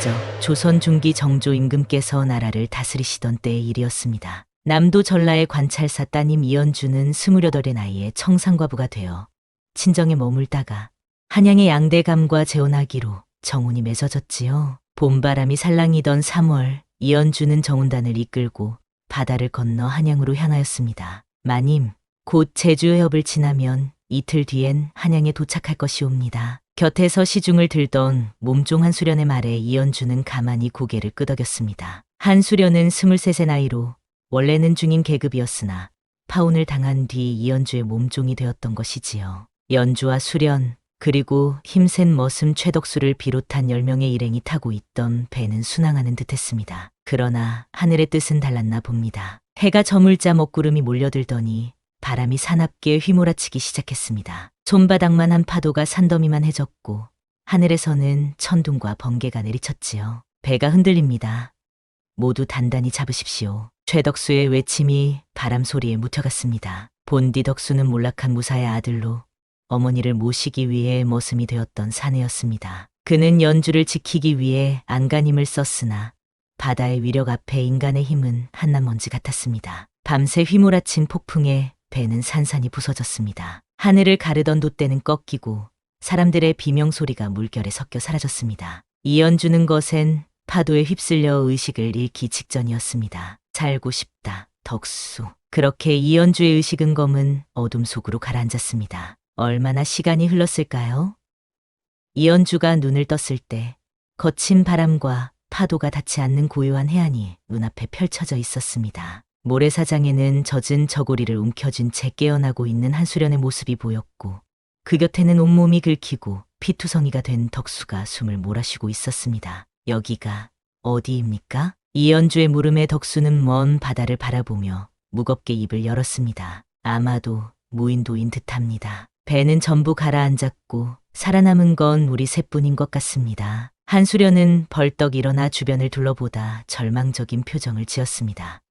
무적 조선 중기 정조 임금께서 나라를 다스리시던 때의 일이었습니다. 남도 전라의 관찰사 따님 이연주는 28의 나이에 청상과부가 되어 친정에 머물다가 한양의 양대감과 재혼하기로 정혼이 맺어졌지요. 봄바람이 살랑이던 3월 이연주는 정혼단을 이끌고 바다를 건너 한양으로 향하였습니다. 마님, 곧 제주해협을 지나면 이틀 뒤엔 한양에 도착할 것이옵니다. 곁에서 시중을 들던 몸종 한수련의 말에 이연주는 가만히 고개를 끄덕였습니다. 한수련은 23세 나이로 원래는 중인 계급이었으나 파혼을 당한 뒤 이연주의 몸종이 되었던 것이지요. 연주와 수련 그리고 힘센 머슴 최덕수를 비롯한 10명의 일행이 타고 있던 배는 순항하는 듯했습니다. 그러나 하늘의 뜻은 달랐나 봅니다. 해가 저물자 먹구름이 몰려들더니 바람이 사납게 휘몰아치기 시작했습니다. 손바닥만 한 파도가 산더미만 해졌고 하늘에서는 천둥과 번개가 내리쳤지요. 배가 흔들립니다. 모두 단단히 잡으십시오. 최덕수의 외침이 바람 소리에 묻혀갔습니다. 본디 덕수는 몰락한 무사의 아들로 어머니를 모시기 위해 머슴이 되었던 사내였습니다. 그는 연주를 지키기 위해 안간힘을 썼으나 바다의 위력 앞에 인간의 힘은 한나먼지 같았습니다. 밤새 휘몰아친 폭풍에 배는 산산이 부서졌습니다. 하늘을 가르던 돛대는 꺾이고 사람들의 비명소리가 물결에 섞여 사라졌습니다. 이연주는 것엔 파도에 휩쓸려 의식을 잃기 직전이었습니다. 살고 싶다, 덕수. 그렇게 이연주의 의식은 검은 어둠 속으로 가라앉았습니다. 얼마나 시간이 흘렀을까요? 이연주가 눈을 떴을 때 거친 바람과 파도가 닿지 않는 고요한 해안이 눈앞에 펼쳐져 있었습니다. 모래사장에는 젖은 저고리를 움켜쥔 채 깨어나고 있는 한수련의 모습이 보였고 그 곁에는 온몸이 긁히고 피투성이가 된 덕수가 숨을 몰아쉬고 있었습니다. 여기가 어디입니까? 이연주의 물음에 덕수는 먼 바다를 바라보며 무겁게 입을 열었습니다. 아마도 무인도인 듯합니다. 배는 전부 가라앉았고 살아남은 건 우리 셋뿐인 것 같습니다. 한수련은 벌떡 일어나 주변을 둘러보다 절망적인 표정을 지었습니다.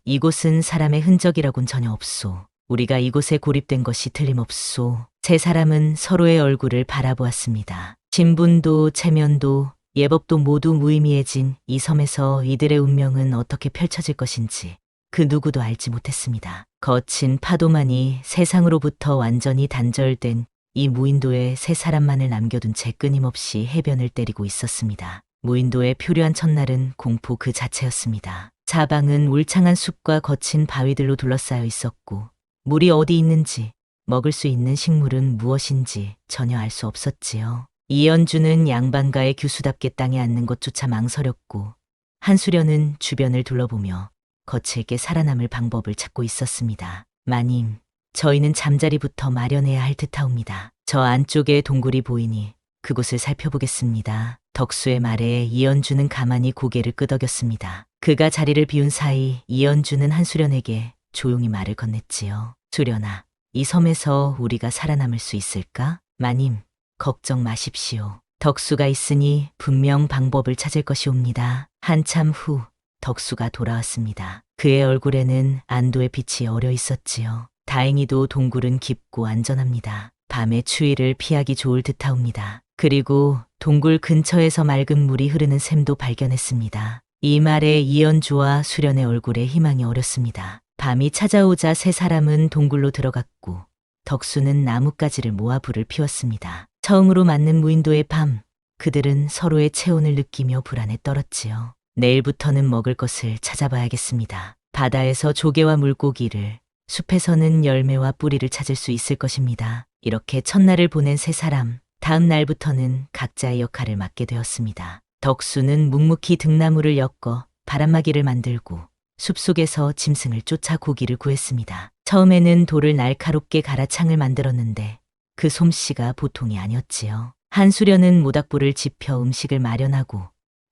이곳은 사람의 흔적이라곤 전혀 없소. 우리가 이곳에 고립된 것이 틀림없소. 세 사람은 서로의 얼굴을 바라보았습니다. 신분도 체면도 예법도 모두 무의미해진 이 섬에서 이들의 운명은 어떻게 펼쳐질 것인지 그 누구도 알지 못했습니다. 거친 파도만이 세상으로부터 완전히 단절된 이 무인도에 세 사람만을 남겨둔 채 끊임없이 해변을 때리고 있었습니다. 무인도의 표류한 첫날은 공포 그 자체였습니다. 사방은 울창한 숲과 거친 바위들로 둘러싸여 있었고 물이 어디 있는지 먹을 수 있는 식물은 무엇인지 전혀 알 수 없었지요. 이연주는 양반가의 규수답게 땅에 앉는 것조차 망설였고 한수련은 주변을 둘러보며 거칠게 살아남을 방법을 찾고 있었습니다. 마님, 저희는 잠자리부터 마련해야 할 듯하옵니다. 저 안쪽에 동굴이 보이니 그곳을 살펴보겠습니다. 덕수의 말에 이연주는 가만히 고개를 끄덕였습니다. 그가 자리를 비운 사이 이연주는 한수련에게 조용히 말을 건넸지요. 수련아, 이 섬에서 우리가 살아남을 수 있을까? 마님, 걱정 마십시오. 덕수가 있으니 분명 방법을 찾을 것이옵니다. 한참 후 덕수가 돌아왔습니다. 그의 얼굴에는 안도의 빛이 어려 있었지요. 다행히도 동굴은 깊고 안전합니다. 밤의 추위를 피하기 좋을 듯하옵니다. 그리고 동굴 근처에서 맑은 물이 흐르는 샘도 발견했습니다. 이 말에 이연주와 수련의 얼굴에 희망이 어렸습니다. 밤이 찾아오자 세 사람은 동굴로 들어갔고 덕수는 나뭇가지를 모아 불을 피웠습니다. 처음으로 맞는 무인도의 밤, 그들은 서로의 체온을 느끼며 불안에 떨었지요. 내일부터는 먹을 것을 찾아봐야겠습니다. 바다에서 조개와 물고기를, 숲에서는 열매와 뿌리를 찾을 수 있을 것입니다. 이렇게 첫날을 보낸 세 사람, 다음 날부터는 각자의 역할을 맡게 되었습니다. 덕수는 묵묵히 등나무를 엮어 바람막이를 만들고 숲속에서 짐승을 쫓아 고기를 구했습니다. 처음에는 돌을 날카롭게 갈아 창을 만들었는데 그 솜씨가 보통이 아니었지요. 한수련은 모닥불을 지펴 음식을 마련하고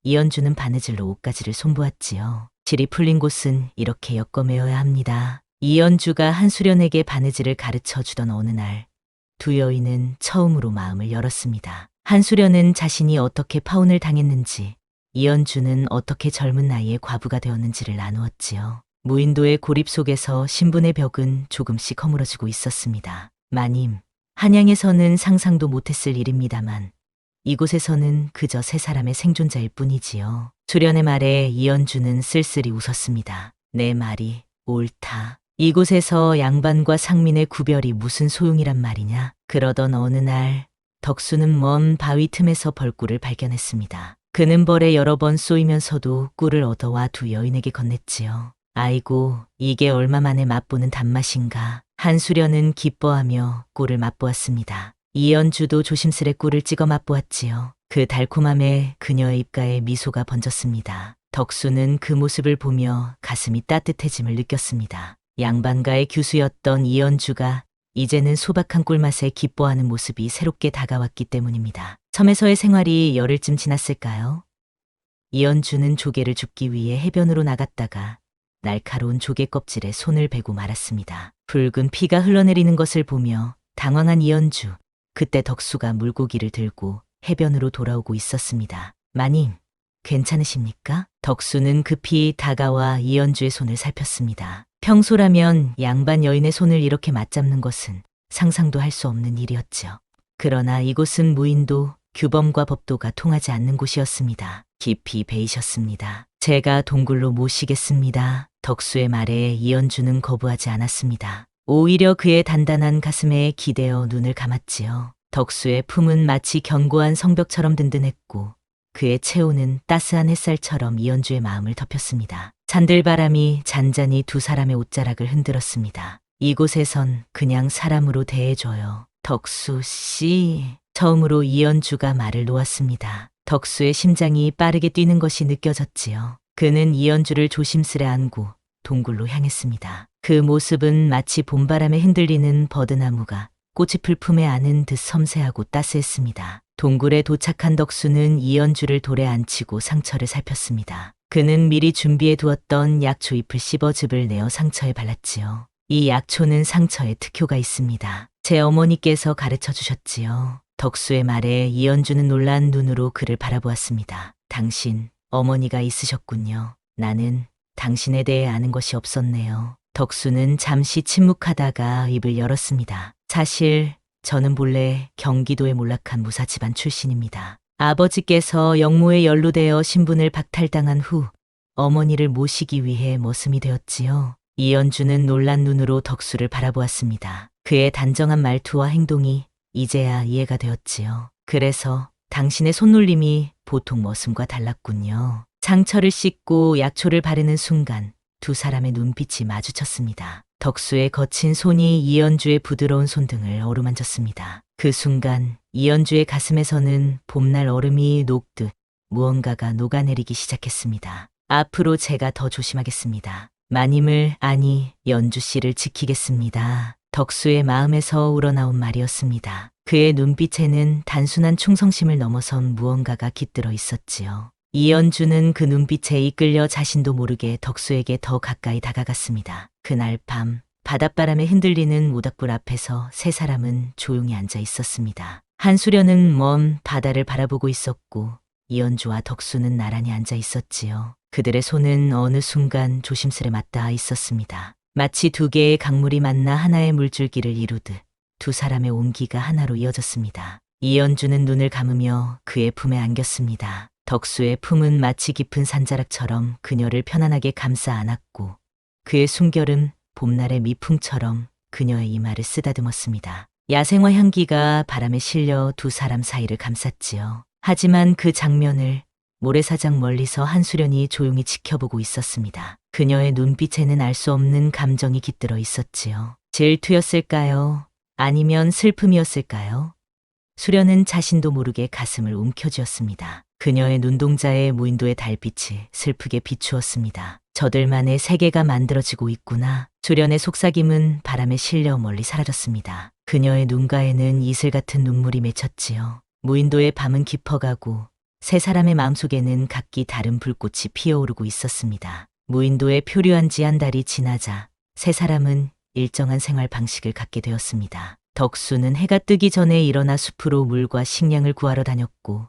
이연주는 바느질로 옷가지를 손보았지요. 질이 풀린 곳은 이렇게 엮어매어야 합니다. 이연주가 한수련에게 바느질을 가르쳐 주던 어느 날 두 여인은 처음으로 마음을 열었습니다. 한수련은 자신이 어떻게 파혼을 당했는지, 이연주는 어떻게 젊은 나이에 과부가 되었는지를 나누었지요. 무인도의 고립 속에서 신분의 벽은 조금씩 허물어지고 있었습니다. 마님, 한양에서는 상상도 못했을 일입니다만 이곳에서는 그저 세 사람의 생존자일 뿐이지요. 수련의 말에 이연주는 쓸쓸히 웃었습니다. 내 말이 옳다. 이곳에서 양반과 상민의 구별이 무슨 소용이란 말이냐. 그러던 어느 날 덕수는 먼 바위 틈에서 벌꿀을 발견했습니다. 그는 벌에 여러 번 쏘이면서도 꿀을 얻어와 두 여인에게 건넸지요. 아이고, 이게 얼마 만에 맛보는 단맛인가. 한수련은 기뻐하며 꿀을 맛보았습니다. 이연주도 조심스레 꿀을 찍어 맛보았지요. 그 달콤함에 그녀의 입가에 미소가 번졌습니다. 덕수는 그 모습을 보며 가슴이 따뜻해짐을 느꼈습니다. 양반가의 규수였던 이연주가 이제는 소박한 꿀맛에 기뻐하는 모습이 새롭게 다가왔기 때문입니다. 섬에서의 생활이 열흘쯤 지났을까요? 이연주는 조개를 줍기 위해 해변으로 나갔다가 날카로운 조개 껍질에 손을 베고 말았습니다. 붉은 피가 흘러내리는 것을 보며 당황한 이연주. 그때 덕수가 물고기를 들고 해변으로 돌아오고 있었습니다. 마님, 괜찮으십니까? 덕수는 급히 다가와 이연주의 손을 살폈습니다. 평소라면 양반 여인의 손을 이렇게 맞잡는 것은 상상도 할 수 없는 일이었죠. 그러나 이곳은 무인도, 규범과 법도가 통하지 않는 곳이었습니다. 깊이 베이셨습니다. 제가 동굴로 모시겠습니다. 덕수의 말에 이연주는 거부하지 않았습니다. 오히려 그의 단단한 가슴에 기대어 눈을 감았지요. 덕수의 품은 마치 견고한 성벽처럼 든든했고 그의 체온은 따스한 햇살처럼 이연주의 마음을 덮였습니다. 잔들바람이 잔잔히 두 사람의 옷자락을 흔들었습니다. 이곳에선 그냥 사람으로 대해줘요. 덕수 씨. 처음으로 이연주가 말을 놓았습니다. 덕수의 심장이 빠르게 뛰는 것이 느껴졌지요. 그는 이연주를 조심스레 안고 동굴로 향했습니다. 그 모습은 마치 봄바람에 흔들리는 버드나무가 꽃잎을 품에 안은 듯 섬세하고 따스했습니다. 동굴에 도착한 덕수는 이연주를 돌에 앉히고 상처를 살폈습니다. 그는 미리 준비해 두었던 약초잎을 씹어 즙을 내어 상처에 발랐지요. 이 약초는 상처에 특효가 있습니다. 제 어머니께서 가르쳐 주셨지요. 덕수의 말에 이연주는 놀란 눈으로 그를 바라보았습니다. 당신, 어머니가 있으셨군요. 나는 당신에 대해 아는 것이 없었네요. 덕수는 잠시 침묵하다가 입을 열었습니다. 사실 저는 본래 경기도의 몰락한 무사 집안 출신입니다. 아버지께서 영모에 연루되어 신분을 박탈당한 후 어머니를 모시기 위해 머슴이 되었지요. 이연주는 놀란 눈으로 덕수를 바라보았습니다. 그의 단정한 말투와 행동이 이제야 이해가 되었지요. 그래서 당신의 손놀림이 보통 머슴과 달랐군요. 상처를 씻고 약초를 바르는 순간 두 사람의 눈빛이 마주쳤습니다. 덕수의 거친 손이 이연주의 부드러운 손등을 어루만졌습니다. 그 순간 이연주의 가슴에서는 봄날 얼음이 녹듯 무언가가 녹아내리기 시작했습니다. 앞으로 제가 더 조심하겠습니다. 마님을, 아니 연주 씨를 지키겠습니다. 덕수의 마음에서 우러나온 말이었습니다. 그의 눈빛에는 단순한 충성심을 넘어선 무언가가 깃들어 있었지요. 이연주는 그 눈빛에 이끌려 자신도 모르게 덕수에게 더 가까이 다가갔습니다. 그날 밤 바닷바람에 흔들리는 모닥불 앞에서 세 사람은 조용히 앉아 있었습니다. 한수련은 먼 바다를 바라보고 있었고 이연주와 덕수는 나란히 앉아 있었지요. 그들의 손은 어느 순간 조심스레 맞닿아 있었습니다. 마치 두 개의 강물이 만나 하나의 물줄기를 이루듯 두 사람의 온기가 하나로 이어졌습니다. 이연주는 눈을 감으며 그의 품에 안겼습니다. 덕수의 품은 마치 깊은 산자락처럼 그녀를 편안하게 감싸 안았고 그의 숨결은 봄날의 미풍처럼 그녀의 이마를 쓰다듬었습니다. 야생화 향기가 바람에 실려 두 사람 사이를 감쌌지요. 하지만 그 장면을 모래사장 멀리서 한수련이 조용히 지켜보고 있었습니다. 그녀의 눈빛에는 알 수 없는 감정이 깃들어 있었지요. 질투였을까요? 아니면 슬픔이었을까요? 수련은 자신도 모르게 가슴을 움켜쥐었습니다. 그녀의 눈동자에 무인도의 달빛이 슬프게 비추었습니다. 저들만의 세계가 만들어지고 있구나. 수련의 속삭임은 바람에 실려 멀리 사라졌습니다. 그녀의 눈가에는 이슬 같은 눈물이 맺혔지요. 무인도의 밤은 깊어가고 세 사람의 마음속에는 각기 다른 불꽃이 피어오르고 있었습니다. 무인도에 표류한 지 한 달이 지나자 세 사람은 일정한 생활 방식을 갖게 되었습니다. 덕수는 해가 뜨기 전에 일어나 숲으로 물과 식량을 구하러 다녔고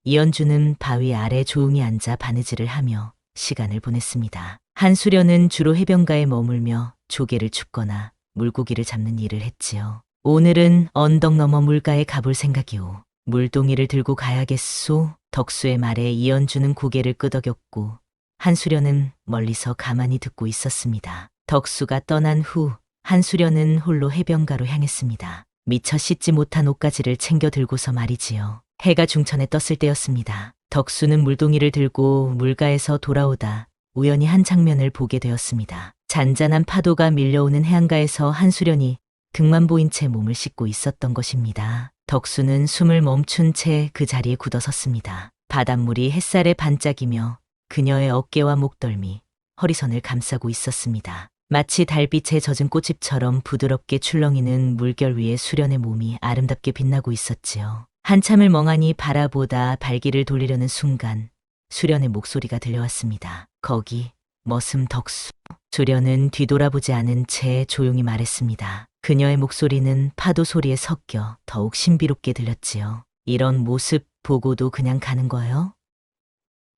이연주는 바위 아래 조용히 앉아 바느질을 하며 시간을 보냈습니다. 한수련은 주로 해변가에 머물며 조개를 줍거나 물고기를 잡는 일을 했지요. 오늘은 언덕 너머 물가에 가볼 생각이오. 물동이를 들고 가야겠소. 덕수의 말에 이연주는 고개를 끄덕였고 한수련은 멀리서 가만히 듣고 있었습니다. 덕수가 떠난 후 한수련은 홀로 해변가로 향했습니다. 미처 씻지 못한 옷가지를 챙겨 들고서 말이지요. 해가 중천에 떴을 때였습니다. 덕수는 물동이를 들고 물가에서 돌아오다 우연히 한 장면을 보게 되었습니다. 잔잔한 파도가 밀려오는 해안가에서 한수련이 등만 보인 채 몸을 씻고 있었던 것입니다. 덕수는 숨을 멈춘 채 그 자리에 굳어섰습니다. 바닷물이 햇살에 반짝이며 그녀의 어깨와 목덜미, 허리선을 감싸고 있었습니다. 마치 달빛에 젖은 꽃잎처럼 부드럽게 출렁이는 물결 위에 수련의 몸이 아름답게 빛나고 있었지요. 한참을 멍하니 바라보다 발길을 돌리려는 순간 수련의 목소리가 들려왔습니다. 거기 머슴 덕수. 수련은 뒤돌아보지 않은 채 조용히 말했습니다. 그녀의 목소리는 파도 소리에 섞여 더욱 신비롭게 들렸지요. 이런 모습 보고도 그냥 가는 거요?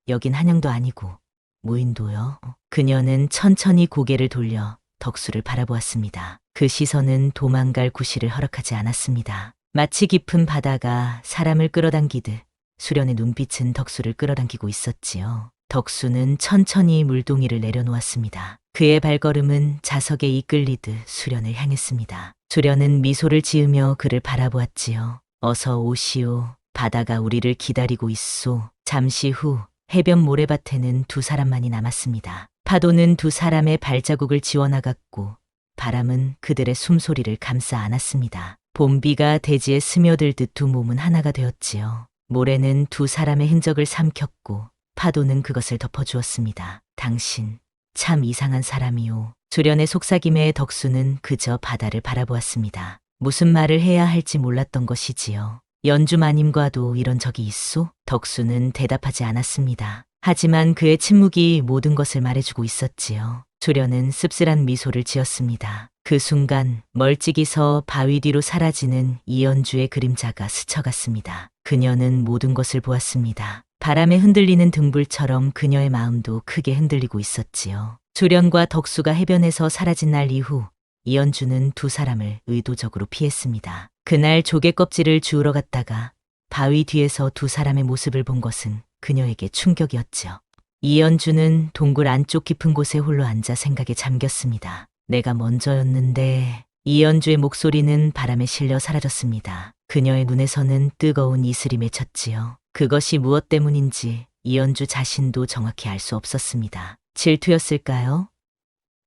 여긴 한양도 아니고 무인도요. 그녀는 천천히 고개를 돌려 덕수를 바라보았습니다. 그 시선은 도망갈 구실을 허락하지 않았습니다. 마치 깊은 바다가 사람을 끌어당기듯 수련의 눈빛은 덕수를 끌어당기고 있었지요. 덕수는 천천히 물동이를 내려놓았습니다. 그의 발걸음은 자석에 이끌리듯 수련을 향했습니다. 수련은 미소를 지으며 그를 바라보았지요. 어서 오시오. 바다가 우리를 기다리고 있소. 잠시 후 해변 모래밭에는 두 사람만이 남았습니다. 파도는 두 사람의 발자국을 지워나갔고 바람은 그들의 숨소리를 감싸 안았습니다. 봄비가 대지에 스며들듯 두 몸은 하나가 되었지요. 모래는 두 사람의 흔적을 삼켰고 파도는 그것을 덮어주었습니다. 당신 참 이상한 사람이오. 수련의 속삭임에 덕수는 그저 바다를 바라보았습니다. 무슨 말을 해야 할지 몰랐던 것이지요. 연주 마님과도 이런 적이 있소? 덕수는 대답하지 않았습니다. 하지만 그의 침묵이 모든 것을 말해주고 있었지요. 수련은 씁쓸한 미소를 지었습니다. 그 순간 멀찍이서 바위 뒤로 사라지는 이연주의 그림자가 스쳐갔습니다. 그녀는 모든 것을 보았습니다. 바람에 흔들리는 등불처럼 그녀의 마음도 크게 흔들리고 있었지요. 수련과 덕수가 해변에서 사라진 날 이후 이연주는 두 사람을 의도적으로 피했습니다. 그날 조개 껍질을 주우러 갔다가 바위 뒤에서 두 사람의 모습을 본 것은 그녀에게 충격이었지요. 이연주는 동굴 안쪽 깊은 곳에 홀로 앉아 생각에 잠겼습니다. 내가 먼저였는데. 이연주의 목소리는 바람에 실려 사라졌습니다. 그녀의 눈에서는 뜨거운 이슬이 맺혔지요. 그것이 무엇 때문인지 이연주 자신도 정확히 알 수 없었습니다. 질투였을까요?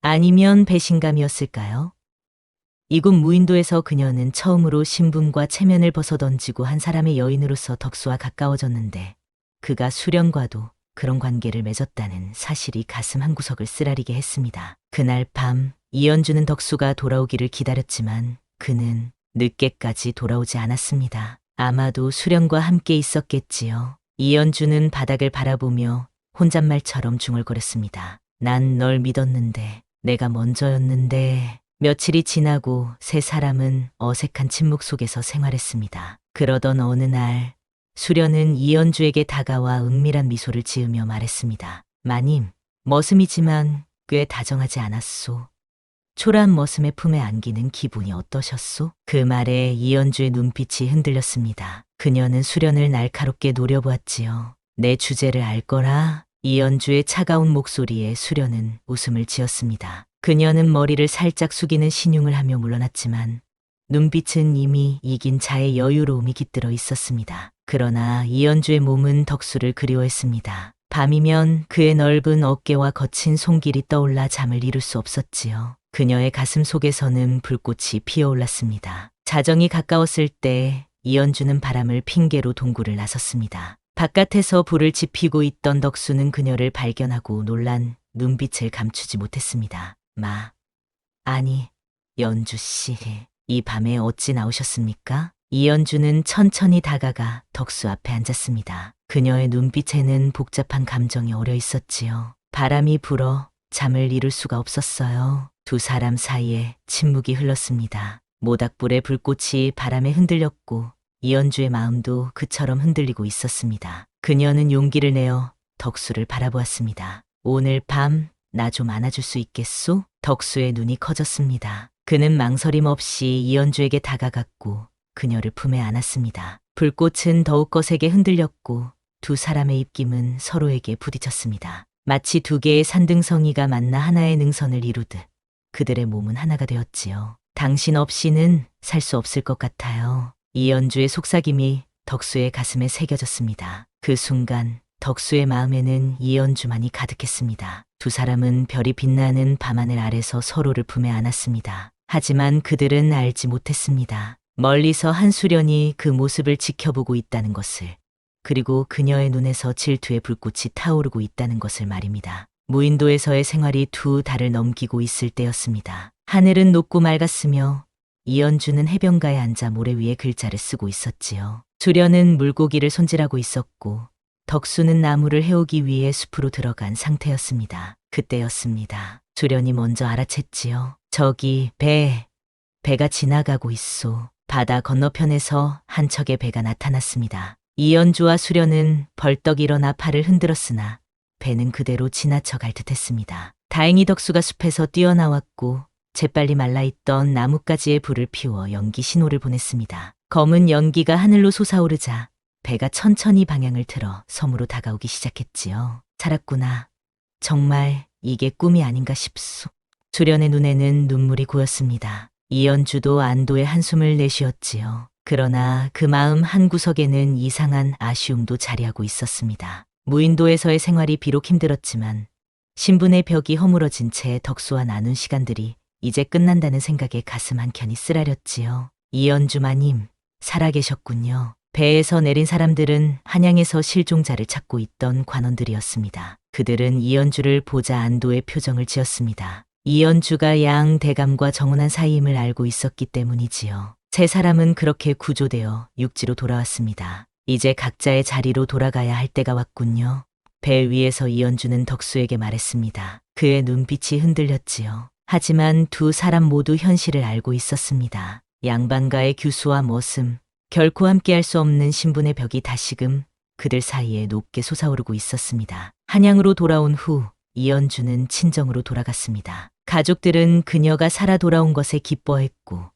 아니면 배신감이었을까요? 이곳 무인도에서 그녀는 처음으로 신분과 체면을 벗어던지고 한 사람의 여인으로서 덕수와 가까워졌는데 그가 수련과도 그런 관계를 맺었다는 사실이 가슴 한구석을 쓰라리게 했습니다. 그날 밤 이연주는 덕수가 돌아오기를 기다렸지만 그는 늦게까지 돌아오지 않았습니다. 아마도 수련과 함께 있었겠지요. 이연주는 바닥을 바라보며 혼잣말처럼 중얼거렸습니다. 난 널 믿었는데, 내가 먼저였는데. 며칠이 지나고 세 사람은 어색한 침묵 속에서 생활했습니다. 그러던 어느 날 수련은 이연주에게 다가와 은밀한 미소를 지으며 말했습니다. 마님, 머슴이지만 꽤 다정하지 않았소. 초라한 머슴의 품에 안기는 기분이 어떠셨소? 그 말에 이연주의 눈빛이 흔들렸습니다. 그녀는 수련을 날카롭게 노려보았지요. 내 주제를 알 거라. 이연주의 차가운 목소리에 수련은 웃음을 지었습니다. 그녀는 머리를 살짝 숙이는 신용을 하며 물러났지만 눈빛은 이미 이긴 자의 여유로움이 깃들어 있었습니다. 그러나 이연주의 몸은 덕수를 그리워했습니다. 밤이면 그의 넓은 어깨와 거친 손길이 떠올라 잠을 이룰 수 없었지요. 그녀의 가슴 속에서는 불꽃이 피어올랐습니다. 자정이 가까웠을 때 이연주는 바람을 핑계로 동굴을 나섰습니다. 바깥에서 불을 지피고 있던 덕수는 그녀를 발견하고 놀란 눈빛을 감추지 못했습니다. 아니, 연주 씨, 이 밤에 어찌 나오셨습니까? 이연주는 천천히 다가가 덕수 앞에 앉았습니다. 그녀의 눈빛에는 복잡한 감정이 어려 있었지요. 바람이 불어 잠을 이룰 수가 없었어요. 두 사람 사이에 침묵이 흘렀습니다. 모닥불의 불꽃이 바람에 흔들렸고 이연주의 마음도 그처럼 흔들리고 있었습니다. 그녀는 용기를 내어 덕수를 바라보았습니다. 오늘 밤 나 좀 안아줄 수 있겠소? 덕수의 눈이 커졌습니다. 그는 망설임 없이 이연주에게 다가갔고 그녀를 품에 안았습니다. 불꽃은 더욱 거세게 흔들렸고 두 사람의 입김은 서로에게 부딪혔습니다. 마치 두 개의 산등성이가 만나 하나의 능선을 이루듯 그들의 몸은 하나가 되었지요. 당신 없이는 살 수 없을 것 같아요. 이연주의 속삭임이 덕수의 가슴에 새겨졌습니다. 그 순간 덕수의 마음에는 이연주만이 가득했습니다. 두 사람은 별이 빛나는 밤하늘 아래서 서로를 품에 안았습니다. 하지만 그들은 알지 못했습니다. 멀리서 한수련이 그 모습을 지켜보고 있다는 것을, 그리고 그녀의 눈에서 질투의 불꽃이 타오르고 있다는 것을 말입니다. 무인도에서의 생활이 두 달을 넘기고 있을 때였습니다. 하늘은 높고 맑았으며 이연주는 해변가에 앉아 모래 위에 글자를 쓰고 있었지요. 수련은 물고기를 손질하고 있었고 덕수는 나무를 해오기 위해 숲으로 들어간 상태였습니다. 그때였습니다. 수련이 먼저 알아챘지요. 저기 배가 지나가고 있소. 바다 건너편에서 한 척의 배가 나타났습니다. 이연주와 수련은 벌떡 일어나 팔을 흔들었으나 배는 그대로 지나쳐 갈 듯했습니다. 다행히 덕수가 숲에서 뛰어나왔고 재빨리 말라있던 나뭇가지에 불을 피워 연기 신호를 보냈습니다. 검은 연기가 하늘로 솟아오르자 배가 천천히 방향을 틀어 섬으로 다가오기 시작했지요. 살았구나. 정말 이게 꿈이 아닌가 싶소. 수련의 눈에는 눈물이 고였습니다. 이연주도 안도의 한숨을 내쉬었지요. 그러나 그 마음 한구석에는 이상한 아쉬움도 자리하고 있었습니다. 무인도에서의 생활이 비록 힘들었지만 신분의 벽이 허물어진 채 덕수와 나눈 시간들이 이제 끝난다는 생각에 가슴 한켠이 쓰라렸지요. 이연주 마님, 살아계셨군요. 배에서 내린 사람들은 한양에서 실종자를 찾고 있던 관원들이었습니다. 그들은 이연주를 보자 안도의 표정을 지었습니다. 이연주가 양 대감과 정혼한 사이임을 알고 있었기 때문이지요. 세 사람은 그렇게 구조되어 육지로 돌아왔습니다. 이제 각자의 자리로 돌아가야 할 때가 왔군요. 배 위에서 이연주는 덕수에게 말했습니다. 그의 눈빛이 흔들렸지요. 하지만 두 사람 모두 현실을 알고 있었습니다. 양반가의 규수와 머슴, 결코 함께할 수 없는 신분의 벽이 다시금 그들 사이에 높게 솟아오르고 있었습니다. 한양으로 돌아온 후 이연주는 친정으로 돌아갔습니다. 가족들은 그녀가 살아 돌아온 것에 기뻐했고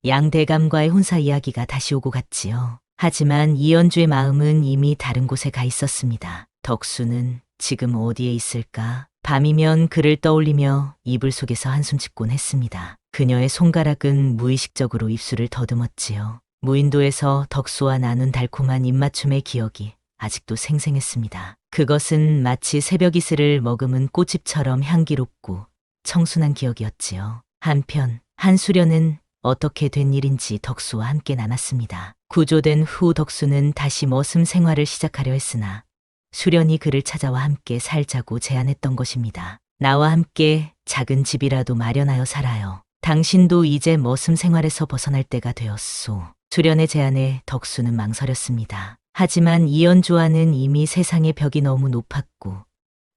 양대감과의 혼사 이야기가 다시 오고 갔지요. 하지만 이연주의 마음은 이미 다른 곳에 가 있었습니다. 덕수는 지금 어디에 있을까? 밤이면 그를 떠올리며 이불 속에서 한숨 짓곤 했습니다. 그녀의 손가락은 무의식적으로 입술을 더듬었지요. 무인도에서 덕수와 나눈 달콤한 입맞춤의 기억이 아직도 생생했습니다. 그것은 마치 새벽 이슬을 머금은 꽃잎처럼 향기롭고 청순한 기억이었지요. 한편 한수련은 어떻게 된 일인지 덕수와 함께 나눴습니다. 구조된 후 덕수는 다시 머슴 생활을 시작하려 했으나 수련이 그를 찾아와 함께 살자고 제안했던 것입니다. 나와 함께 작은 집이라도 마련하여 살아요. 당신도 이제 머슴 생활에서 벗어날 때가 되었소. 수련의 제안에 덕수는 망설였습니다. 하지만 이연주와는 이미 세상의 벽이 너무 높았고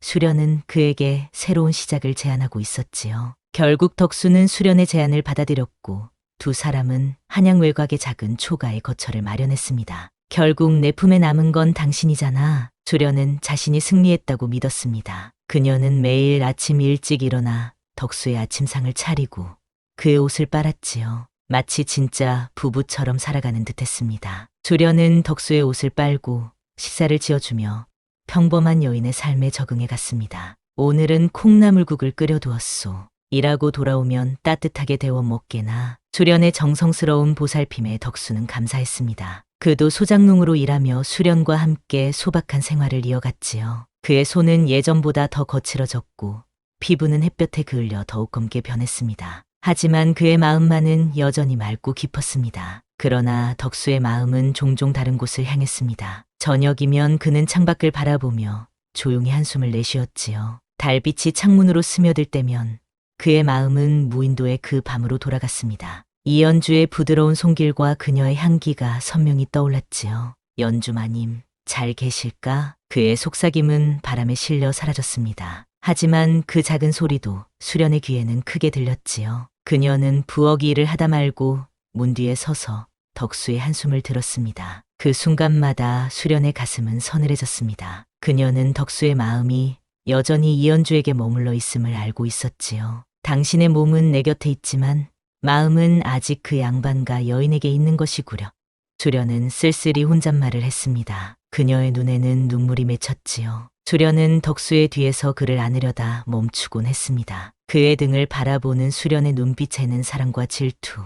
수련은 그에게 새로운 시작을 제안하고 있었지요. 결국 덕수는 수련의 제안을 받아들였고 두 사람은 한양 외곽의 작은 초가의 거처를 마련했습니다. 결국 내 품에 남은 건 당신이잖아. 수련은 자신이 승리했다고 믿었습니다. 그녀는 매일 아침 일찍 일어나 덕수의 아침상을 차리고 그의 옷을 빨았지요. 마치 진짜 부부처럼 살아가는 듯했습니다. 수련은 덕수의 옷을 빨고 식사를 지어주며 평범한 여인의 삶에 적응해 갔습니다. 오늘은 콩나물국을 끓여두었소. 일하고 돌아오면 따뜻하게 데워 먹게나. 수련의 정성스러운 보살핌에 덕수는 감사했습니다. 그도 소장농으로 일하며 수련과 함께 소박한 생활을 이어갔지요. 그의 손은 예전보다 더 거칠어졌고 피부는 햇볕에 그을려 더욱 검게 변했습니다. 하지만 그의 마음만은 여전히 맑고 깊었습니다. 그러나 덕수의 마음은 종종 다른 곳을 향했습니다. 저녁이면 그는 창밖을 바라보며 조용히 한숨을 내쉬었지요. 달빛이 창문으로 스며들 때면 그의 마음은 무인도의 그 밤으로 돌아갔습니다. 이연주의 부드러운 손길과 그녀의 향기가 선명히 떠올랐지요. 연주마님, 잘 계실까? 그의 속삭임은 바람에 실려 사라졌습니다. 하지만 그 작은 소리도 수련의 귀에는 크게 들렸지요. 그녀는 부엌 일을 하다 말고 문 뒤에 서서 덕수의 한숨을 들었습니다. 그 순간마다 수련의 가슴은 서늘해졌습니다. 그녀는 덕수의 마음이 여전히 이연주에게 머물러 있음을 알고 있었지요. 당신의 몸은 내 곁에 있지만 마음은 아직 그 양반과 여인에게 있는 것이구려. 수련은 쓸쓸히 혼잣말을 했습니다. 그녀의 눈에는 눈물이 맺혔지요. 수련은 덕수의 뒤에서 그를 안으려다 멈추곤 했습니다. 그의 등을 바라보는 수련의 눈빛에는 사랑과 질투,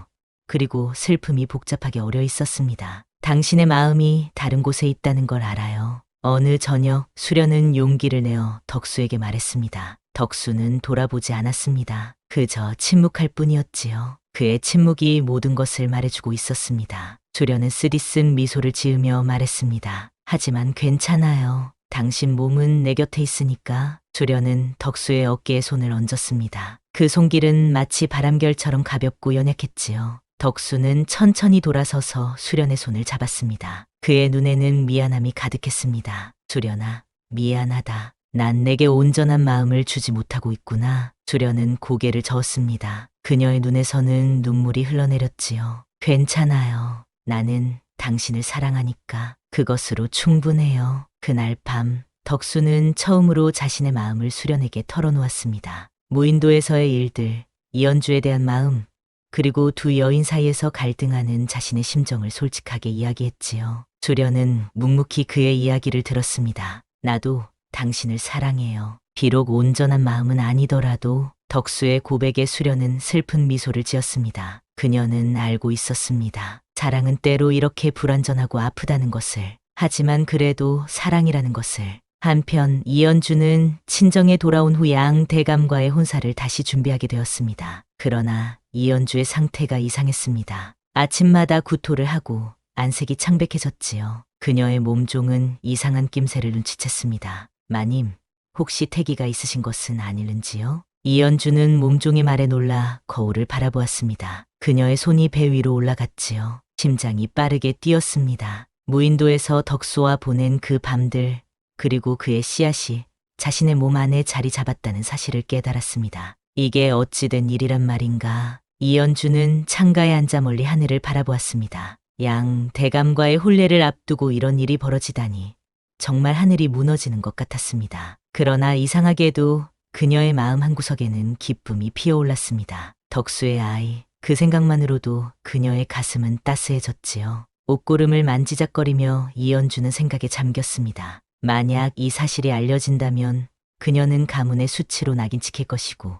그리고 슬픔이 복잡하게 어려 있었습니다. 당신의 마음이 다른 곳에 있다는 걸 알아요. 어느 저녁 수련은 용기를 내어 덕수에게 말했습니다. 덕수는 돌아보지 않았습니다. 그저 침묵할 뿐이었지요. 그의 침묵이 모든 것을 말해주고 있었습니다. 수련은 쓰디쓴 미소를 지으며 말했습니다. 하지만 괜찮아요. 당신 몸은 내 곁에 있으니까. 수련은 덕수의 어깨에 손을 얹었습니다. 그 손길은 마치 바람결처럼 가볍고 연약했지요. 덕수는 천천히 돌아서서 수련의 손을 잡았습니다. 그의 눈에는 미안함이 가득했습니다. 수련아, 미안하다. 난 내게 온전한 마음을 주지 못하고 있구나. 수련은 고개를 저었습니다. 그녀의 눈에서는 눈물이 흘러내렸지요. 괜찮아요. 나는 당신을 사랑하니까 그것으로 충분해요. 그날 밤 덕수는 처음으로 자신의 마음을 수련에게 털어놓았습니다. 무인도에서의 일들, 이연주에 대한 마음, 그리고 두 여인 사이에서 갈등하는 자신의 심정을 솔직하게 이야기했지요. 수련은 묵묵히 그의 이야기를 들었습니다. 나도 당신을 사랑해요. 비록 온전한 마음은 아니더라도. 덕수의 고백에 수련은 슬픈 미소를 지었습니다. 그녀는 알고 있었습니다. 사랑은 때로 이렇게 불완전하고 아프다는 것을. 하지만 그래도 사랑이라는 것을. 한편 이연주는 친정에 돌아온 후 양 대감과의 혼사를 다시 준비하게 되었습니다. 그러나 이연주의 상태가 이상했습니다. 아침마다 구토를 하고 안색이 창백해졌지요. 그녀의 몸종은 이상한 낌새를 눈치챘습니다. 마님, 혹시 태기가 있으신 것은 아닐는지요? 이연주는 몸종의 말에 놀라 거울을 바라보았습니다. 그녀의 손이 배 위로 올라갔지요. 심장이 빠르게 뛰었습니다. 무인도에서 덕수와 보낸 그 밤들, 그리고 그의 씨앗이 자신의 몸 안에 자리 잡았다는 사실을 깨달았습니다. 이게 어찌된 일이란 말인가. 이연주는 창가에 앉아 멀리 하늘을 바라보았습니다. 양 대감과의 혼례를 앞두고 이런 일이 벌어지다니 정말 하늘이 무너지는 것 같았습니다. 그러나 이상하게도 그녀의 마음 한구석에는 기쁨이 피어올랐습니다. 덕수의 아이, 그 생각만으로도 그녀의 가슴은 따스해졌지요. 옷고름을 만지작거리며 이연주는 생각에 잠겼습니다. 만약 이 사실이 알려진다면 그녀는 가문의 수치로 낙인 찍힐 것이고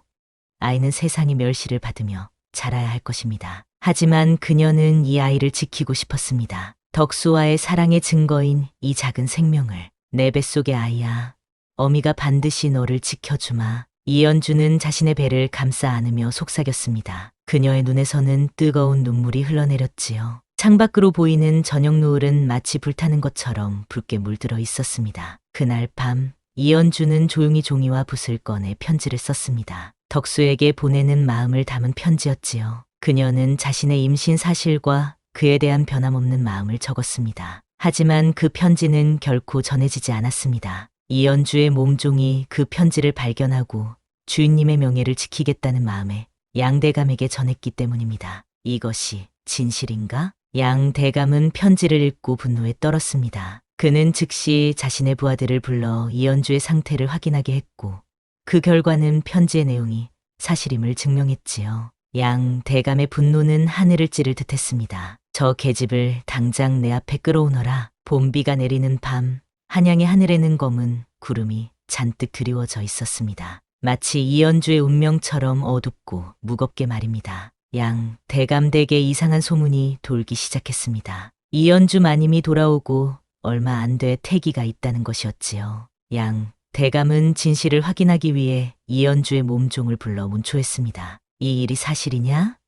아이는 세상의 멸시를 받으며 자라야 할 것입니다. 하지만 그녀는 이 아이를 지키고 싶었습니다. 덕수와의 사랑의 증거인 이 작은 생명을. 내 뱃속의 아이야. 어미가 반드시 너를 지켜주마. 이연주는 자신의 배를 감싸 안으며 속삭였습니다. 그녀의 눈에서는 뜨거운 눈물이 흘러내렸지요. 창밖으로 보이는 저녁 노을은 마치 불타는 것처럼 붉게 물들어 있었습니다. 그날 밤 이연주는 조용히 종이와 붓을 꺼내 편지를 썼습니다. 덕수에게 보내는 마음을 담은 편지였지요. 그녀는 자신의 임신 사실과 그에 대한 변함없는 마음을 적었습니다. 하지만 그 편지는 결코 전해지지 않았습니다. 이연주의 몸종이 그 편지를 발견하고 주인님의 명예를 지키겠다는 마음에 양대감에게 전했기 때문입니다. 이것이 진실인가? 양대감은 편지를 읽고 분노에 떨었습니다. 그는 즉시 자신의 부하들을 불러 이연주의 상태를 확인하게 했고 그 결과는 편지의 내용이 사실임을 증명했지요. 양대감의 분노는 하늘을 찌를 듯했습니다. 저 계집을 당장 내 앞에 끌어오너라. 봄비가 내리는 밤 한양의 하늘에는 검은 구름이 잔뜩 드리워져 있었습니다. 마치 이연주의 운명처럼 어둡고 무겁게 말입니다. 양 대감댁에 이상한 소문이 돌기 시작했습니다. 이연주 마님이 돌아오고 얼마 안 돼 태기가 있다는 것이었지요. 양 대감은 진실을 확인하기 위해 이연주의 몸종을 불러 문초했습니다. 이 일이 사실이냐?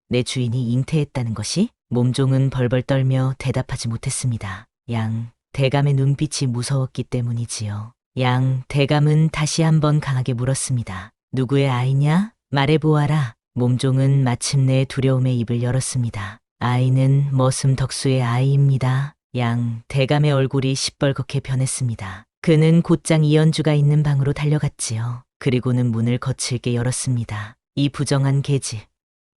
내 주인이 잉태했다는 것이? 몸종은 벌벌 떨며 대답하지 못했습니다. 양 대감의 눈빛이 무서웠기 때문이지요. 양 대감은 다시 한번 강하게 물었습니다. 누구의 아이냐? 말해보아라. 몸종은 마침내 두려움의 입을 열었습니다. 아이는 머슴 덕수의 아이입니다. 양 대감의 얼굴이 시뻘겋게 변했습니다. 그는 곧장 이연주가 있는 방으로 달려갔지요. 그리고는 문을 거칠게 열었습니다. 이 부정한 계집,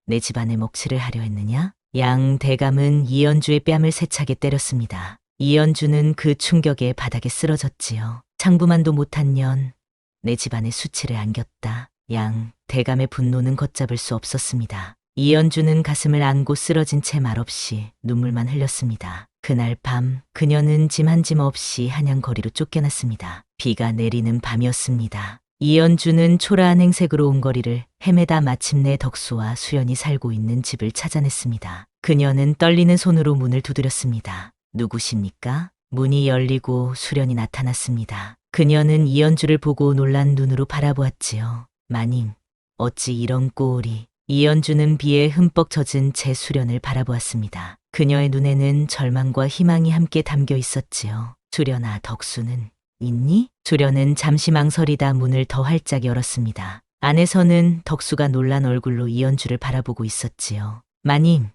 내 집안에 먹칠을 하려 했느냐? 양 대감은 이연주의 뺨을 세차게 때렸습니다. 이연주는 그 충격에 바닥에 쓰러졌지요. 창부만도 못한 년, 내 집안에 수치를 안겼다. 양 대감의 분노는 걷잡을 수 없었습니다. 이연주는 가슴을 안고 쓰러진 채 말없이 눈물만 흘렸습니다. 그날 밤 그녀는 짐 한 짐 없이 한양거리로 쫓겨났습니다. 비가 내리는 밤이었습니다. 이연주는 초라한 행색으로 온 거리를 헤매다 마침내 덕수와 수련이 살고 있는 집을 찾아냈습니다. 그녀는 떨리는 손으로 문을 두드렸습니다. 누구십니까? 문이 열리고 수련이 나타났습니다. 그녀는 이연주를 보고 놀란 눈으로 바라보았지요. 마님, 어찌 이런 꼴이. 이연주는 비에 흠뻑 젖은 채 수련을 바라보았습니다. 그녀의 눈에는 절망과 희망이 함께 담겨 있었지요. 수련아, 덕수는 있니? 수련은 잠시 망설이다 문을 더 활짝 열었습니다. 안에서는 덕수가 놀란 얼굴로 이연주를 바라보고 있었지요. 마님,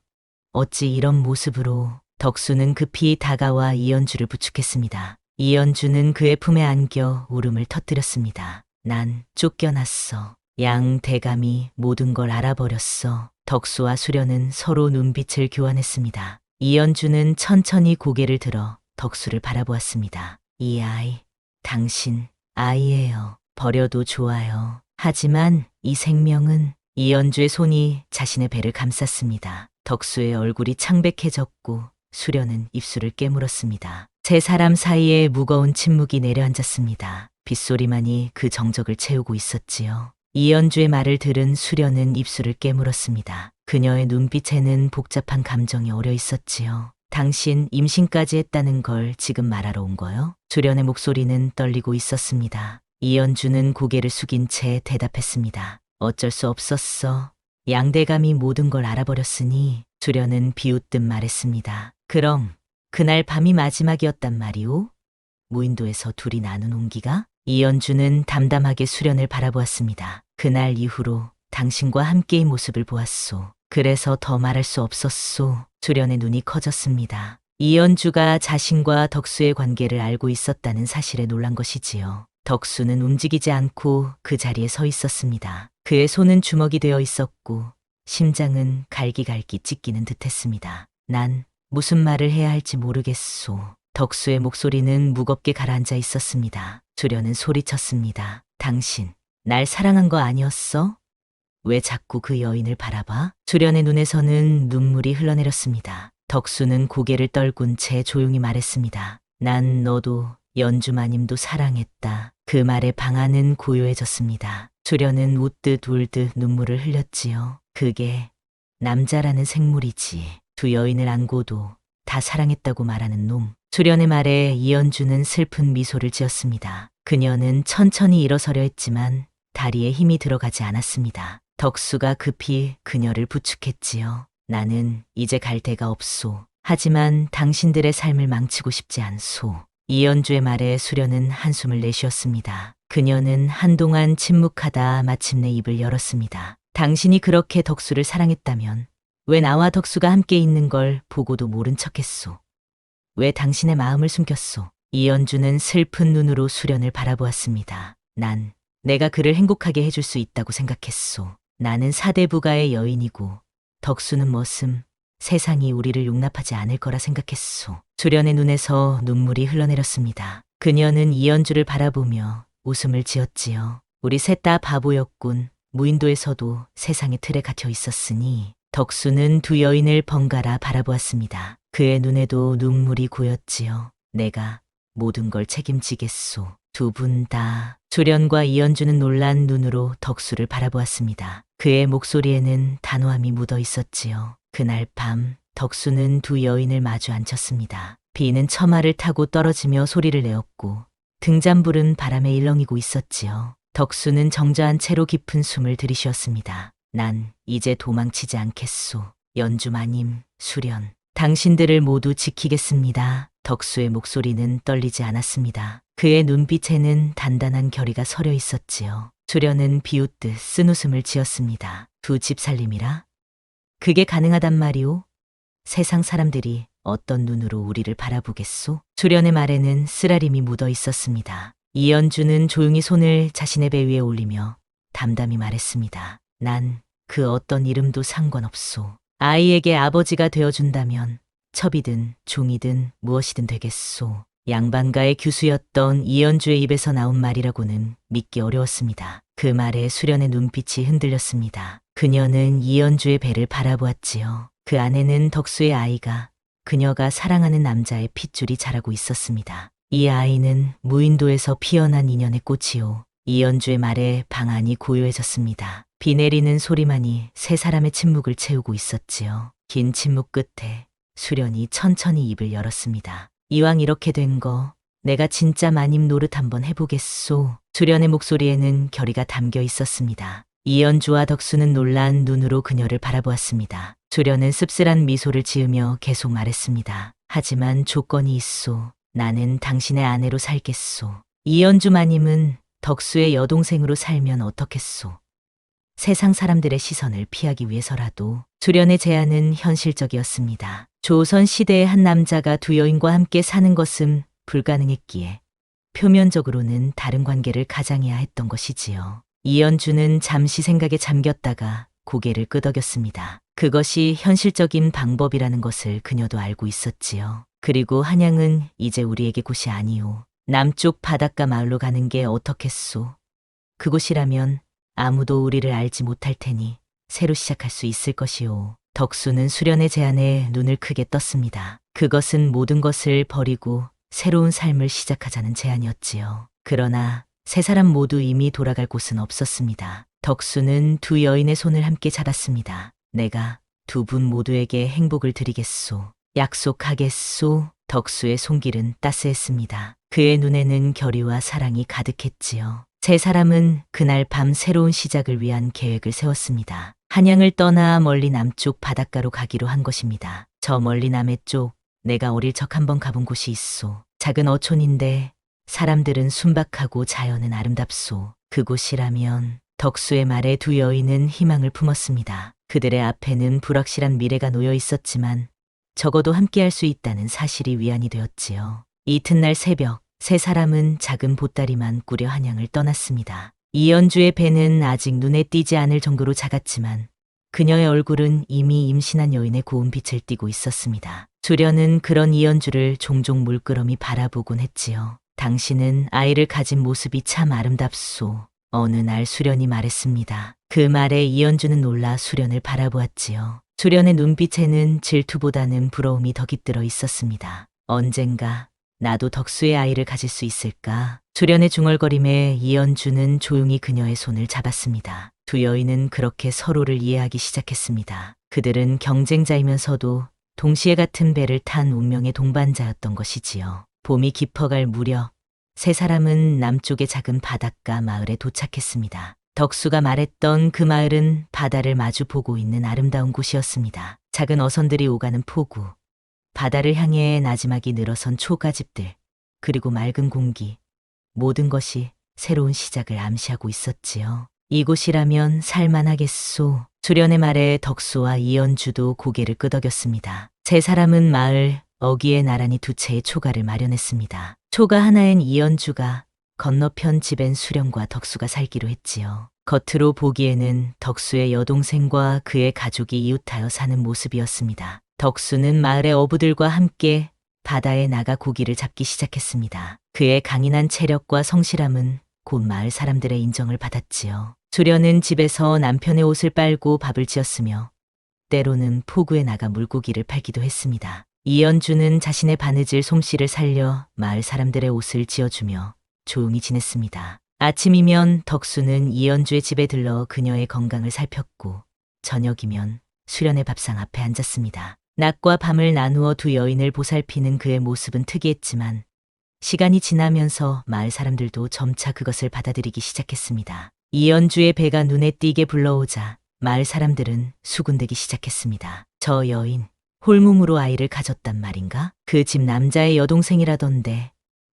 어찌 이런 모습으로. 덕수는 급히 다가와 이연주를 부축했습니다. 이연주는 그의 품에 안겨 울음을 터뜨렸습니다. 난 쫓겨났어. 양 대감이 모든 걸 알아버렸어. 덕수와 수련은 서로 눈빛을 교환했습니다. 이연주는 천천히 고개를 들어 덕수를 바라보았습니다. 이 아이, 당신 아이예요. 버려도 좋아요. 하지만 이 생명은. 이연주의 손이 자신의 배를 감쌌습니다. 덕수의 얼굴이 창백해졌고 수련은 입술을 깨물었습니다. 세 사람 사이에 무거운 침묵이 내려앉았습니다. 빗소리만이 그 정적을 채우고 있었지요. 이연주의 말을 들은 수련은 입술을 깨물었습니다. 그녀의 눈빛에는 복잡한 감정이 어려 있었지요. 당신 임신까지 했다는 걸 지금 말하러 온 거요? 수련의 목소리는 떨리고 있었습니다. 이연주는 고개를 숙인 채 대답했습니다. 어쩔 수 없었어. 양대감이 모든 걸 알아버렸으니. 수련은 비웃듯 말했습니다. 그럼 그날 밤이 마지막이었단 말이오? 무인도에서 둘이 나눈 온기가? 이연주는 담담하게 수련을 바라보았습니다. 그날 이후로 당신과 함께의 모습을 보았소. 그래서 더 말할 수 없었소. 수련의 눈이 커졌습니다. 이연주가 자신과 덕수의 관계를 알고 있었다는 사실에 놀란 것이지요. 덕수는 움직이지 않고 그 자리에 서 있었습니다. 그의 손은 주먹이 되어 있었고 심장은 갈기갈기 찢기는 듯했습니다. 난 무슨 말을 해야 할지 모르겠소. 덕수의 목소리는 무겁게 가라앉아 있었습니다. 수련은 소리쳤습니다. 당신, 날 사랑한 거 아니었어? 왜 자꾸 그 여인을 바라봐? 수련의 눈에서는 눈물이 흘러내렸습니다. 덕수는 고개를 떨군 채 조용히 말했습니다. 난 너도 연주마님도 사랑했다. 그 말에 방안은 고요해졌습니다. 수련은 웃듯 울듯 눈물을 흘렸지요. 그게 남자라는 생물이지. 두 여인을 안고도 다 사랑했다고 말하는 놈. 수련의 말에 이연주는 슬픈 미소를 지었습니다. 그녀는 천천히 일어서려 했지만 다리에 힘이 들어가지 않았습니다. 덕수가 급히 그녀를 부축했지요. 나는 이제 갈 데가 없소. 하지만 당신들의 삶을 망치고 싶지 않소. 이연주의 말에 수련은 한숨을 내쉬었습니다. 그녀는 한동안 침묵하다 마침내 입을 열었습니다. 당신이 그렇게 덕수를 사랑했다면 왜 나와 덕수가 함께 있는 걸 보고도 모른 척했소? 왜 당신의 마음을 숨겼소? 이연주는 슬픈 눈으로 수련을 바라보았습니다. 난 내가 그를 행복하게 해줄 수 있다고 생각했소. 나는 사대부가의 여인이고 덕수는 머슴, 세상이 우리를 용납하지 않을 거라 생각했소. 수련의 눈에서 눈물이 흘러내렸습니다. 그녀는 이연주를 바라보며 웃음을 지었지요. 우리 셋 다 바보였군. 무인도에서도 세상의 틀에 갇혀 있었으니. 덕수는 두 여인을 번갈아 바라보았습니다. 그의 눈에도 눈물이 고였지요. 내가 모든 걸 책임지겠소. 두 분 다. 수련과 이연주는 놀란 눈으로 덕수를 바라보았습니다. 그의 목소리에는 단호함이 묻어 있었지요. 그날 밤 덕수는 두 여인을 마주 앉혔습니다. 비는 처마를 타고 떨어지며 소리를 내었고 등잔불은 바람에 일렁이고 있었지요. 덕수는 정저한 채로 깊은 숨을 들이쉬었습니다. 난 이제 도망치지 않겠소. 연주마님, 수련, 당신들을 모두 지키겠습니다. 덕수의 목소리는 떨리지 않았습니다. 그의 눈빛에는 단단한 결의가 서려 있었지요. 수련은 비웃듯 쓴웃음을 지었습니다. 두 집 살림이라? 그게 가능하단 말이오? 세상 사람들이 어떤 눈으로 우리를 바라보겠소? 수련의 말에는 쓰라림이 묻어 있었습니다. 이연주는 조용히 손을 자신의 배 위에 올리며 담담히 말했습니다. 난 그 어떤 이름도 상관없소. 아이에게 아버지가 되어준다면 첩이든 종이든 무엇이든 되겠소. 양반가의 규수였던 이연주의 입에서 나온 말이라고는 믿기 어려웠습니다. 그 말에 수련의 눈빛이 흔들렸습니다. 그녀는 이연주의 배를 바라보았지요. 그 안에는 덕수의 아이가, 그녀가 사랑하는 남자의 핏줄이 자라고 있었습니다. 이 아이는 무인도에서 피어난 인연의 꽃이요. 이연주의 말에 방안이 고요해졌습니다. 비 내리는 소리만이 세 사람의 침묵을 채우고 있었지요. 긴 침묵 끝에 수련이 천천히 입을 열었습니다. 이왕 이렇게 된 거 내가 진짜 마님 노릇 한번 해보겠소. 수련의 목소리에는 결의가 담겨 있었습니다. 이연주와 덕수는 놀란 눈으로 그녀를 바라보았습니다. 수련은 씁쓸한 미소를 지으며 계속 말했습니다. 하지만 조건이 있소. 나는 당신의 아내로 살겠소. 이연주 마님은 덕수의 여동생으로 살면 어떻겠소. 세상 사람들의 시선을 피하기 위해서라도. 수련의 제안은 현실적이었습니다. 조선 시대의 한 남자가 두 여인과 함께 사는 것은 불가능했기에 표면적으로는 다른 관계를 가장해야 했던 것이지요. 이연주는 잠시 생각에 잠겼다가 고개를 끄덕였습니다. 그것이 현실적인 방법이라는 것을 그녀도 알고 있었지요. 그리고 한양은 이제 우리에게 곳이 아니오. 남쪽 바닷가 마을로 가는 게 어떻겠소. 그곳이라면 아무도 우리를 알지 못할 테니 새로 시작할 수 있을 것이오. 덕수는 수련의 제안에 눈을 크게 떴습니다. 그것은 모든 것을 버리고 새로운 삶을 시작하자는 제안이었지요. 그러나 세 사람 모두 이미 돌아갈 곳은 없었습니다. 덕수는 두 여인의 손을 함께 잡았습니다. 내가 두 분 모두에게 행복을 드리겠소. 약속하겠소. 덕수의 손길은 따스했습니다. 그의 눈에는 결의와 사랑이 가득했지요. 세 사람은 그날 밤 새로운 시작을 위한 계획을 세웠습니다. 한양을 떠나 멀리 남쪽 바닷가로 가기로 한 것입니다. 저 멀리 남해 쪽 내가 어릴 적 한번 가본 곳이 있소. 작은 어촌인데 사람들은 순박하고 자연은 아름답소. 그곳이라면. 덕수의 말에 두 여인은 희망을 품었습니다. 그들의 앞에는 불확실한 미래가 놓여 있었지만 적어도 함께할 수 있다는 사실이 위안이 되었지요. 이튿날 새벽 세 사람은 작은 보따리만 꾸려 한양을 떠났습니다. 이연주의 배는 아직 눈에 띄지 않을 정도로 작았지만 그녀의 얼굴은 이미 임신한 여인의 고운 빛을 띠고 있었습니다. 수련은 그런 이연주를 종종 물끄러미 바라보곤 했지요. 당신은 아이를 가진 모습이 참 아름답소. 어느 날 수련이 말했습니다. 그 말에 이연주는 놀라 수련을 바라보았지요. 수련의 눈빛에는 질투보다는 부러움이 더 깃들어 있었습니다. 언젠가 나도 덕수의 아이를 가질 수 있을까? 수련의 중얼거림에 이연주는 조용히 그녀의 손을 잡았습니다. 두 여인은 그렇게 서로를 이해하기 시작했습니다. 그들은 경쟁자이면서도 동시에 같은 배를 탄 운명의 동반자였던 것이지요. 봄이 깊어갈 무렵 세 사람은 남쪽의 작은 바닷가 마을에 도착했습니다. 덕수가 말했던 그 마을은 바다를 마주 보고 있는 아름다운 곳이었습니다. 작은 어선들이 오가는 포구, 바다를 향해 나지막이 늘어선 초가집들, 그리고 맑은 공기, 모든 것이 새로운 시작을 암시하고 있었지요. 이곳이라면 살만하겠소. 수련의 말에 덕수와 이연주도 고개를 끄덕였습니다. 세 사람은 마을 어귀에 나란히 두 채의 초가를 마련했습니다. 초가 하나엔 이연주가, 건너편 집엔 수련과 덕수가 살기로 했지요. 겉으로 보기에는 덕수의 여동생과 그의 가족이 이웃하여 사는 모습이었습니다. 덕수는 마을의 어부들과 함께 바다에 나가 고기를 잡기 시작했습니다. 그의 강인한 체력과 성실함은 곧 마을 사람들의 인정을 받았지요. 수련은 집에서 남편의 옷을 빨고 밥을 지었으며 때로는 포구에 나가 물고기를 팔기도 했습니다. 이연주는 자신의 바느질 솜씨를 살려 마을 사람들의 옷을 지어주며 조용히 지냈습니다. 아침이면 덕수는 이연주의 집에 들러 그녀의 건강을 살폈고 저녁이면 수련의 밥상 앞에 앉았습니다. 낮과 밤을 나누어 두 여인을 보살피는 그의 모습은 특이했지만 시간이 지나면서 마을 사람들도 점차 그것을 받아들이기 시작했습니다. 이연주의 배가 눈에 띄게 불러오자 마을 사람들은 수군대기 시작했습니다. 저 여인 홀몸으로 아이를 가졌단 말인가? 그 집 남자의 여동생이라던데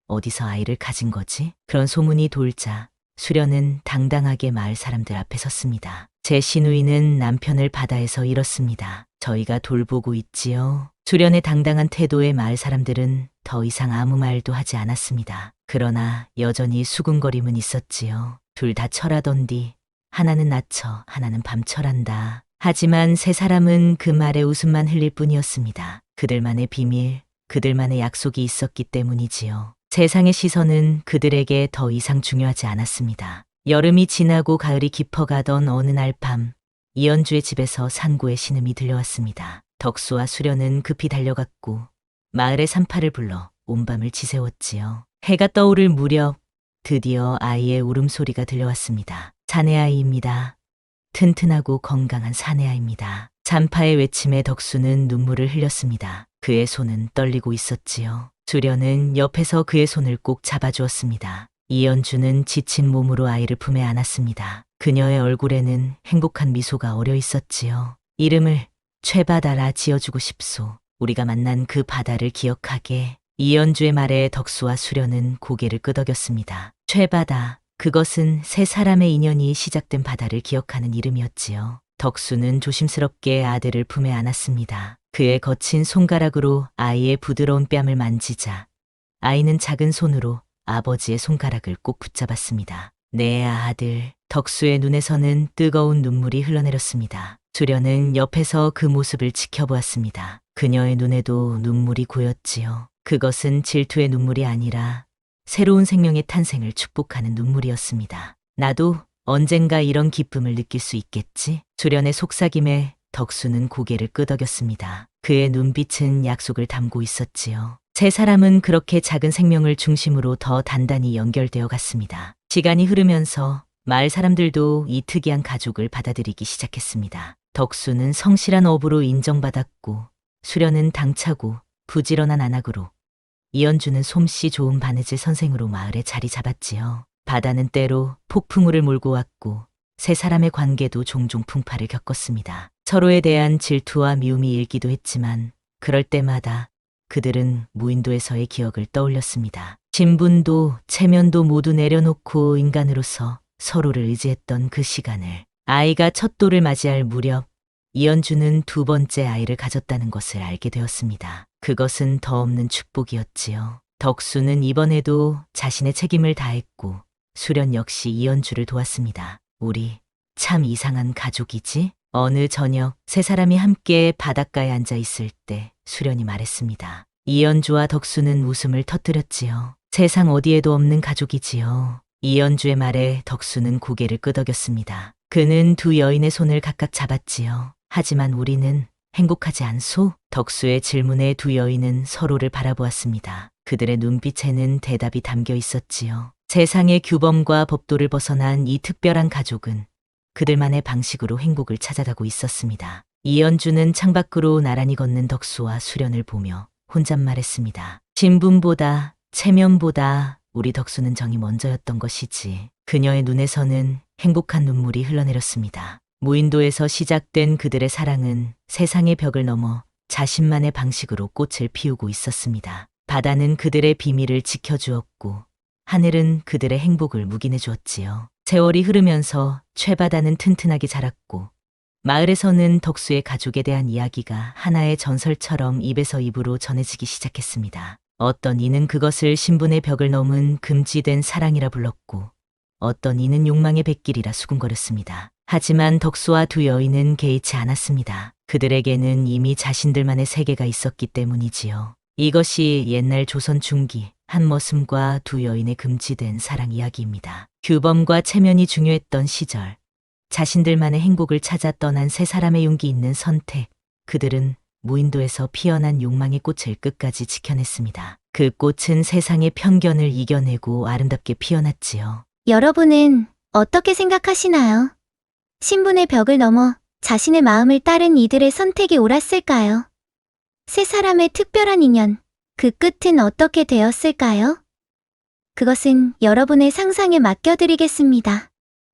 어디서 아이를 가진 거지? 그런 소문이 돌자 수련은 당당하게 마을 사람들 앞에 섰습니다. 제 시누이는 남편을 바다에서 잃었습니다. 저희가 돌보고 있지요. 수련의 당당한 태도에 마을 사람들은 더 이상 아무 말도 하지 않았습니다. 그러나 여전히 수군거림은 있었지요. 둘 다 철하던디 하나는 낮처 하나는 밤철한다. 하지만 세 사람은 그 말에 웃음만 흘릴 뿐이었습니다. 그들만의 비밀, 그들만의 약속이 있었기 때문이지요. 세상의 시선은 그들에게 더 이상 중요하지 않았습니다. 여름이 지나고 가을이 깊어가던 어느 날 밤, 이연주의 집에서 산고의 신음이 들려왔습니다. 덕수와 수련은 급히 달려갔고 마을의 산파를 불러 온 밤을 지새웠지요. 해가 떠오를 무렵 드디어 아이의 울음소리가 들려왔습니다. 사내아이입니다. 튼튼하고 건강한 사내아이입니다. 산파의 외침에 덕수는 눈물을 흘렸습니다. 그의 손은 떨리고 있었지요. 수련은 옆에서 그의 손을 꼭 잡아주었습니다. 이연주는 지친 몸으로 아이를 품에 안았습니다. 그녀의 얼굴에는 행복한 미소가 어려 있었지요. 이름을 최바다라 지어주고 싶소. 우리가 만난 그 바다를 기억하게. 이연주의 말에 덕수와 수련은 고개를 끄덕였습니다. 최바다, 그것은 세 사람의 인연이 시작된 바다를 기억하는 이름이었지요. 덕수는 조심스럽게 아들을 품에 안았습니다. 그의 거친 손가락으로 아이의 부드러운 뺨을 만지자 아이는 작은 손으로 아버지의 손가락을 꼭 붙잡았습니다. 내 아들. 덕수의 눈에서는 뜨거운 눈물이 흘러내렸습니다. 수련은 옆에서 그 모습을 지켜보았습니다. 그녀의 눈에도 눈물이 고였지요. 그것은 질투의 눈물이 아니라 새로운 생명의 탄생을 축복하는 눈물이었습니다. 나도 언젠가 이런 기쁨을 느낄 수 있겠지? 수련의 속삭임에 덕수는 고개를 끄덕였습니다. 그의 눈빛은 약속을 담고 있었지요. 세 사람은 그렇게 작은 생명을 중심으로 더 단단히 연결되어 갔습니다. 시간이 흐르면서 마을 사람들도 이 특이한 가족을 받아들이기 시작했습니다. 덕수는 성실한 어부로 인정받았고 수련은 당차고 부지런한 안악으로, 이연주는 솜씨 좋은 바느질 선생으로 마을에 자리 잡았지요. 바다는 때로 폭풍우를 몰고 왔고 세 사람의 관계도 종종 풍파를 겪었습니다. 서로에 대한 질투와 미움이 일기도 했지만 그럴 때마다 그들은 무인도에서의 기억을 떠올렸습니다. 신분도 체면도 모두 내려놓고 인간으로서 서로를 의지했던 그 시간을. 아이가 첫 돌을 맞이할 무렵 이연주는 두 번째 아이를 가졌다는 것을 알게 되었습니다. 그것은 더 없는 축복이었지요. 덕수는 이번에도 자신의 책임을 다했고 수련 역시 이연주를 도왔습니다. 우리 참 이상한 가족이지? 어느 저녁 세 사람이 함께 바닷가에 앉아 있을 때 수련이 말했습니다. 이연주와 덕수는 웃음을 터뜨렸지요. 세상 어디에도 없는 가족이지요. 이연주의 말에 덕수는 고개를 끄덕였습니다. 그는 두 여인의 손을 각각 잡았지요. 하지만 우리는 행복하지 않소? 덕수의 질문에 두 여인은 서로를 바라보았습니다. 그들의 눈빛에는 대답이 담겨 있었지요. 세상의 규범과 법도를 벗어난 이 특별한 가족은 그들만의 방식으로 행복을 찾아가고 있었습니다. 이연주는 창밖으로 나란히 걷는 덕수와 수련을 보며 혼잣말했습니다. 신분보다 체면보다 우리 덕수는 정이 먼저였던 것이지. 그녀의 눈에서는 행복한 눈물이 흘러내렸습니다. 무인도에서 시작된 그들의 사랑은 세상의 벽을 넘어 자신만의 방식으로 꽃을 피우고 있었습니다. 바다는 그들의 비밀을 지켜주었고 하늘은 그들의 행복을 묵인해 주었지요. 세월이 흐르면서 최바다는 튼튼하게 자랐고 마을에서는 덕수의 가족에 대한 이야기가 하나의 전설처럼 입에서 입으로 전해지기 시작했습니다. 어떤 이는 그것을 신분의 벽을 넘은 금지된 사랑이라 불렀고 어떤 이는 욕망의 뱃길이라 수군거렸습니다. 하지만 덕수와 두 여인은 개의치 않았습니다. 그들에게는 이미 자신들만의 세계가 있었기 때문이지요. 이것이 옛날 조선 중기 한 머슴과 두 여인의 금지된 사랑 이야기입니다. 규범과 체면이 중요했던 시절, 자신들만의 행복을 찾아 떠난 세 사람의 용기 있는 선택, 그들은 무인도에서 피어난 욕망의 꽃을 끝까지 지켜냈습니다. 그 꽃은 세상의 편견을 이겨내고 아름답게 피어났지요. 여러분은 어떻게 생각하시나요? 신분의 벽을 넘어 자신의 마음을 따른 이들의 선택이 옳았을까요? 세 사람의 특별한 인연, 그 끝은 어떻게 되었을까요? 그것은 여러분의 상상에 맡겨드리겠습니다.